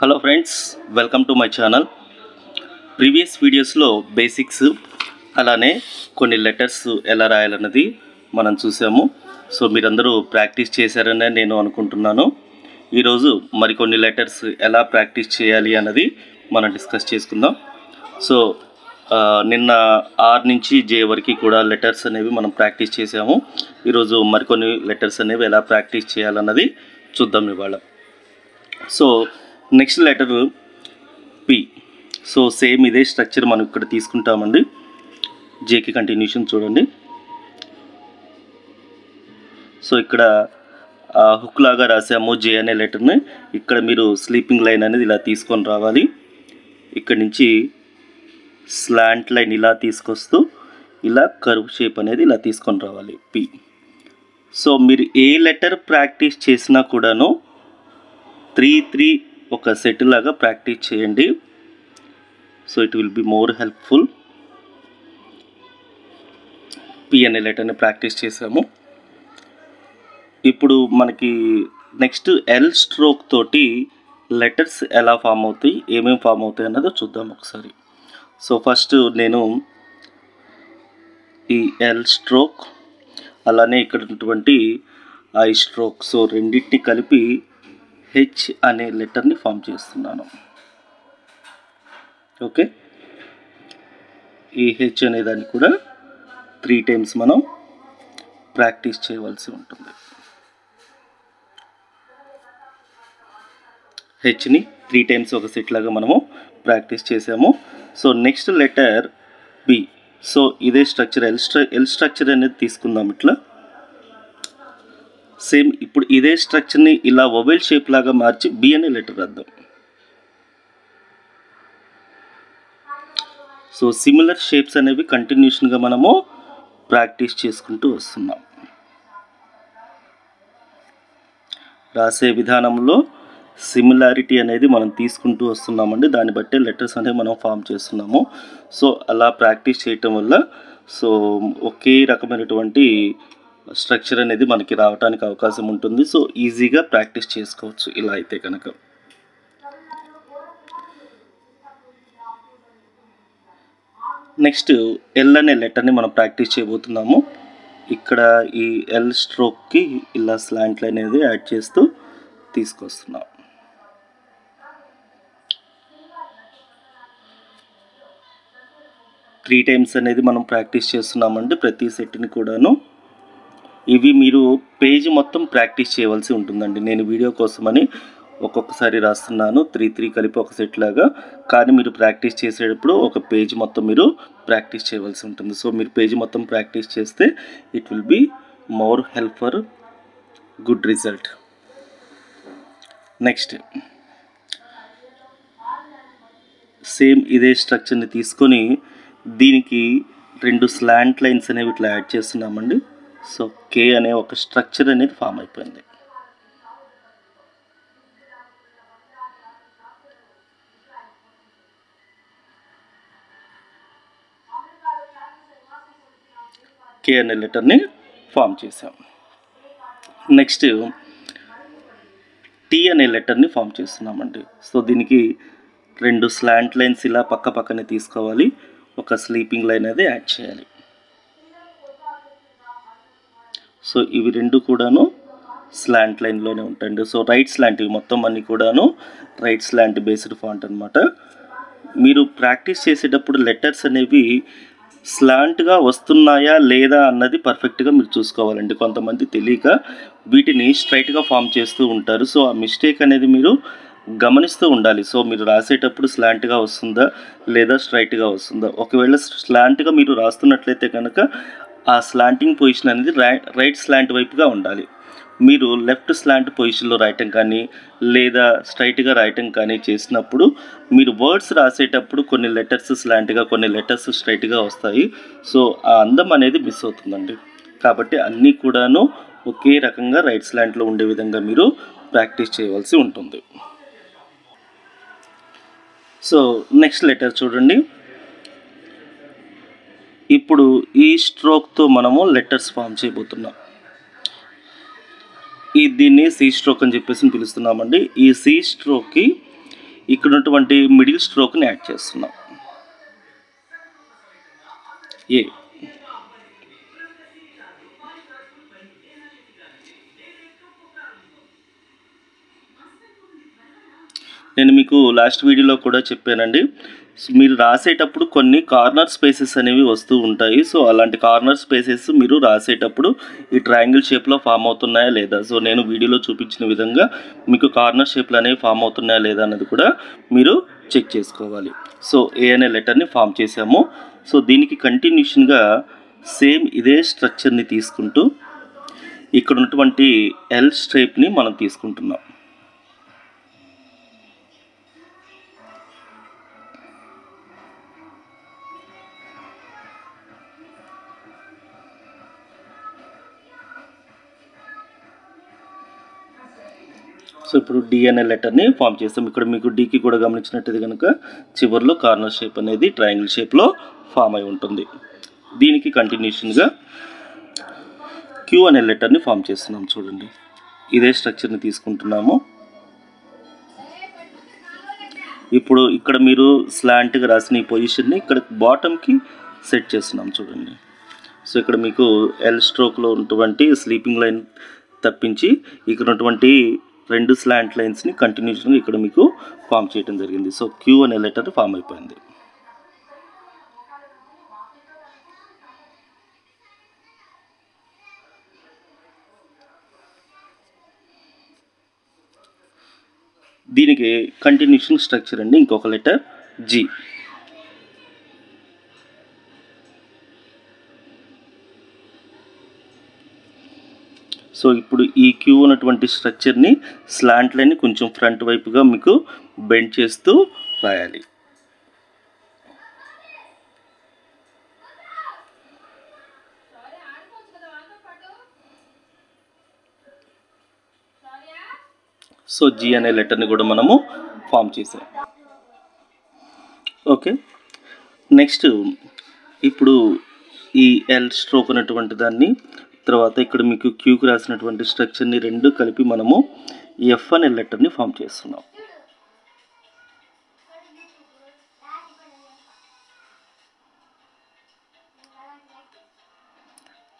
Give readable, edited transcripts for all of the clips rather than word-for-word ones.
Hello friends, welcome to my channel. Previous వీడియోస్లో basics అలానే కొన్ని లెటర్స్ ఎలా రాయాలన్నది మనం చూసాము. సో మీరందరూ ప్రాక్టీస్ చేశారని నేను అనుకుంటున్నాను. ఈరోజు మరికొన్ని లెటర్స్ ఎలా ప్రాక్టీస్ చేయాలి అన్నది మనం డిస్కస్ చేసుకుందాం. సో నిన్న ఆర్ నుంచి జే వరకు కూడా లెటర్స్ అనేవి మనం ప్రాక్టీస్ చేసాము. ఈరోజు మరికొన్ని లెటర్స్ అనేవి ఎలా ప్రాక్టీస్ చేయాలన్నది చూద్దాం ఇవాళ. So next letter P. So same ఇదే స్ట్రక్చర్ మనం ఇక్కడ తీసుకుంటామండి. జేకి కంటిన్యూషన్ చూడండి. సో ఇక్కడ హుక్ లాగా రాసాము జే అనే లెటర్ని. ఇక్కడ మీరు స్లీపింగ్ లైన్ అనేది ఇలా తీసుకొని రావాలి. ఇక్కడ నుంచి స్లాంట్ లైన్ ఇలా తీసుకొస్తూ ఇలా కర్వ్ షేప్ అనేది ఇలా తీసుకొని రావాలి పి. సో మీరు ఏ లెటర్ ప్రాక్టీస్ చేసినా కూడాను 3-3 ఒక సెట్ లాగా ప్రాక్టీస్ చేయండి. So it will be more helpful. P అనే లెటర్ని ప్రాక్టీస్ చేసాము. ఇప్పుడు మనకి నెక్స్ట్ ఎల్ స్ట్రోక్ తోటి లెటర్స్ ఎలా ఫామ్ అవుతాయి, ఏమేమి ఫామ్ అవుతాయి అన్నది చూద్దాం ఒకసారి. సో ఫస్ట్ నేను ఈ ఎల్ స్ట్రోక్ అలానే ఇక్కడ ఉన్నటువంటి ఐ స్ట్రోక్, సో రెండింటిని కలిపి హెచ్ అనే లెటర్ని ఫామ్ చేస్తున్నాను. ఓకే, ఈ హెచ్ అనే దాన్ని కూడా 3 టైమ్స్ మనం ప్రాక్టీస్ చేయవలసి ఉంటుంది. హెచ్ని 3 టైమ్స్ ఒక సెట్ లాగా మనము ప్రాక్టీస్ చేసాము. So next letter B. So ఇదే స్ట్రక్చర్ ఎల్ స్ట్రక్చర్ అనేది తీసుకుందాం. ఇట్లా సేమ్ ఇప్పుడు ఇదే స్ట్రక్చర్ని ఇలా ఓవెల్ షేప్ లాగా మార్చి బి అనే లెటర్ రాద్దాం. సో సిమిలర్ షేప్స్ అనేవి కంటిన్యూషన్గా మనము ప్రాక్టీస్ చేసుకుంటూ వస్తున్నాం. రాసే విధానంలో సిమిలారిటీ అనేది మనం తీసుకుంటూ వస్తున్నామండి. దాన్ని బట్టే లెటర్స్ అనేవి మనం ఫామ్ చేస్తున్నాము. సో అలా ప్రాక్టీస్ చేయటం వల్ల సో ఒకే రకమైనటువంటి స్ట్రక్చర్ అనేది మనకి రావడానికి అవకాశం ఉంటుంది. సో ఈజీగా ప్రాక్టీస్ చేసుకోవచ్చు ఇలా అయితే కనుక. నెక్స్ట్ ఎల్ అనే లెటర్ని మనం ప్రాక్టీస్ చేయబోతున్నాము. ఇక్కడ ఈ ఎల్ స్ట్రోక్కి ఇలా స్లాంట్ లైన్ అనేది యాడ్ చేస్తూ తీసుకొస్తున్నాం. త్రీ టైమ్స్ అనేది మనం ప్రాక్టీస్ చేస్తున్నామండి ప్రతి సెట్ని కూడాను. ఇవి మీరు పేజ్ మొత్తం ప్రాక్టీస్ చేయవలసి ఉంటుందండి. నేను వీడియో కోసమని ఒక్కొక్కసారి రాస్తున్నాను 3-3 కలిపి ఒక సెట్ లాగా. కానీ మీరు ప్రాక్టీస్ చేసేటప్పుడు ఒక పేజ్ మొత్తం మీరు ప్రాక్టీస్ చేయవలసి ఉంటుంది. సో మీరు పేజ్ మొత్తం ప్రాక్టీస్ చేస్తే it will be more help for good result. Next same ఇదే స్ట్రక్చర్ని తీసుకొని దీనికి 2 స్లాంట్ లైన్స్ అనేవి ఇట్లా యాడ్ చేస్తున్నామండి. సో కే అనే ఒక స్ట్రక్చర్ అనేది ఫామ్ అయిపోయింది. కే అనే లెటర్ని ఫామ్ చేసాం. నెక్స్ట్ టీ అనే లెటర్ని ఫామ్ చేస్తున్నామండి. సో దీనికి 2 స్లాంట్ లైన్స్ ఇలా పక్క పక్కనే తీసుకోవాలి. ఒక స్లీపింగ్ లైన్ అనేది యాడ్ చేయాలి. సో ఇవి 2 కూడాను స్లాంట్ లైన్లోనే ఉంటాయండి. సో రైట్ స్లాంట్, ఇవి మొత్తం అన్నీ కూడాను రైట్ స్లాంట్ బేస్డ్ ఫాంట్ అనమాట. మీరు ప్రాక్టీస్ చేసేటప్పుడు లెటర్స్ అనేవి స్లాంట్గా వస్తున్నాయా లేదా అన్నది పర్ఫెక్ట్గా మీరు చూసుకోవాలండి. కొంతమంది తెలియక వీటిని స్ట్రైట్గా ఫామ్ చేస్తూ ఉంటారు. సో ఆ మిస్టేక్ అనేది మీరు గమనిస్తూ ఉండాలి. సో మీరు రాసేటప్పుడు స్లాంట్గా వస్తుందా లేదా స్ట్రైట్గా వస్తుందా. ఒకవేళ స్లాంట్గా మీరు రాస్తున్నట్లయితే కనుక ఆ స్లాంటింగ్ పొజిషన్ అనేది రైట్ స్లాంట్ వైపుగా ఉండాలి. మీరు లెఫ్ట్ స్లాంట్ పొజిషన్లో రాయటం కానీ లేదా స్ట్రైట్గా రాయటం కానీ చేసినప్పుడు మీరు వర్డ్స్ రాసేటప్పుడు కొన్ని లెటర్స్ స్లాంట్గా కొన్ని లెటర్స్ స్ట్రైట్గా వస్తాయి. సో ఆ అందం అనేది మిస్ అవుతుందండి. కాబట్టి అన్నీ కూడాను ఒకే రకంగా రైట్ స్లాంట్లో ఉండే విధంగా మీరు ప్రాక్టీస్ చేయవలసి ఉంటుంది. సో నెక్స్ట్ లెటర్ చూడండి. ఇప్పుడు ఈ స్ట్రోక్తో మనము లెటర్స్ ఫామ్ చేయబోతున్నాం. దీన్ని సి స్ట్రోక్ అని చెప్పేసి పిలుస్తున్నామండి. ఈ సి స్ట్రోక్కి ఇక్కడ ఉన్నటువంటి మిడిల్ స్ట్రోక్ని యాడ్ చేస్తున్నాం. ఏ నేను మీకు లాస్ట్ వీడియోలో కూడా చెప్పానండి, మీరు రాసేటప్పుడు కొన్ని కార్నర్ స్పేసెస్ అనేవి వస్తూ ఉంటాయి. సో అలాంటి కార్నర్ స్పేసెస్ మీరు రాసేటప్పుడు ఈ ట్రయాంగిల్ షేప్లో ఫామ్ అవుతున్నాయా లేదా, సో నేను వీడియోలో చూపించిన విధంగా మీకు కార్నర్ షేప్లు అనేవి ఫామ్ అవుతున్నాయా లేదా అన్నది కూడా మీరు చెక్ చేసుకోవాలి. సో ఏ అనే లెటర్ని ఫామ్ చేసాము. సో దీనికి కంటిన్యూషన్గా సేమ్ ఇదే స్ట్రక్చర్ని తీసుకుంటూ ఇక్కడ ఉన్నటువంటి ఎల్ షేప్ని మనం తీసుకుంటున్నాం. సో ఇప్పుడు డి అనే లెటర్ని ఫామ్ చేస్తాం. ఇక్కడ మీకు డీకి కూడా గమనించినట్టయితే కనుక చివరిలో కార్నర్ షేప్ అనేది ట్రయాంగిల్ షేప్లో ఫామ్ అయి ఉంటుంది. దీనికి కంటిన్యూషన్గా క్యూ అనే లెటర్ని ఫామ్ చేస్తున్నాం. చూడండి, ఇదే స్ట్రక్చర్ని తీసుకుంటున్నాము. ఇప్పుడు ఇక్కడ మీరు స్లాంట్గా రాసిన ఈ పొజిషన్ని ఇక్కడ బాటమ్కి సెట్ చేస్తున్నాం. చూడండి, సో ఇక్కడ మీకు ఎల్ స్ట్రోక్లో ఉన్నటువంటి స్లీపింగ్ లైన్ తప్పించి ఇక్కడ ఉన్నటువంటి 2 స్లాంట్ లైన్స్ని కంటిన్యూషన్గా ఇక్కడ మీకు ఫామ్ చేయడం జరిగింది. సో క్యూ అనే లెటర్ ఫామ్ అయిపోయింది. దీనికి కంటిన్యూషన్ స్ట్రక్చర్ అండి ఇంకొక లెటర్ జీ. సో ఇప్పుడు ఈ క్యూ ఉన్నటువంటి స్ట్రక్చర్ని స్లాంట్ లైన్ని కొంచెం ఫ్రంట్ వైపుగా మీకు బెండ్ చేస్తూ రాయాలి. సో జీ అనే లెటర్ని కూడా మనము ఫామ్ చేసాం. ఓకే, నెక్స్ట్ ఇప్పుడు ఈ ఎల్ స్ట్రోక్ అనేటువంటి దాన్ని తర్వాత ఇక్కడ మీకు క్యూకి రాసినటువంటి స్ట్రక్చర్ని 2 కలిపి మనము ఎఫ్ అనే లెటర్ని ఫామ్ చేస్తున్నాం.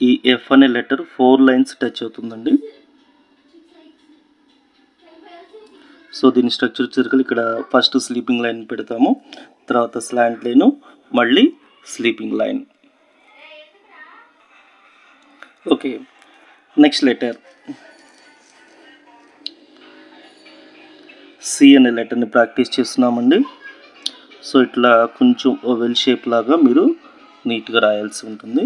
ఈ ఎఫ్ అనే లెటర్ 4 లైన్స్ టచ్ అవుతుందండి. సో దీని స్ట్రక్చర్ సర్కిల్ ఇక్కడ ఫస్ట్ స్లీపింగ్ లైన్ పెడతాము, తర్వాత స్లాంట్ లైను, మళ్ళీ sleeping line. Okay, next letter C అనే లెటర్ని ప్రాక్టీస్ చేస్తున్నామండి. సో ఇట్లా కొంచెం ఓవెల్ షేప్ లాగా మీరు నీట్గా రాయాల్సి ఉంటుంది.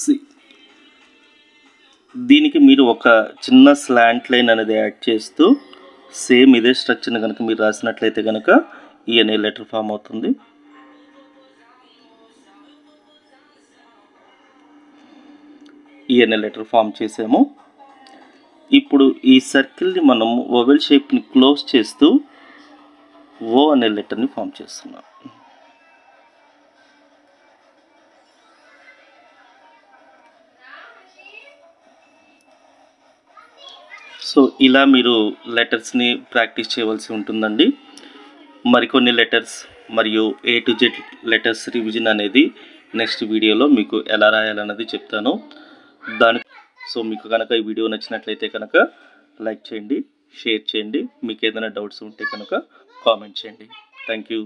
సి, దీనికి మీరు ఒక చిన్న స్లాంట్ లైన్ అనేది యాడ్ చేస్తూ సేమ్ ఇదే స్ట్రక్చర్ని కనుక మీరు రాసినట్లయితే కనుక ఈ అనే లెటర్ ఫామ్ అవుతుంది. ఈ అనే లెటర్ ఫామ్ చేసాము. ఇప్పుడు ఈ సర్కిల్ని మనం ఓవెల్ షేప్ని క్లోజ్ చేస్తూ ఓ అనే లెటర్ని ఫామ్ చేస్తున్నాం. సో ఇలా మీరు లెటర్స్ని ప్రాక్టీస్ చేయవలసి ఉంటుందండి. మరికొన్ని లెటర్స్ మరియు A to Z letters revision అనేది నెక్స్ట్ వీడియోలో మీకు ఎలా రాయాలన్నది చెప్తాను. సో మీకు కనుక ఈ వీడియో నచ్చినట్లయితే కనుక లైక్ చేయండి, షేర్ చేయండి. మీకు ఏదైనా డౌట్స్ ఉంటే కనుక కామెంట్ చేయండి. Thank you.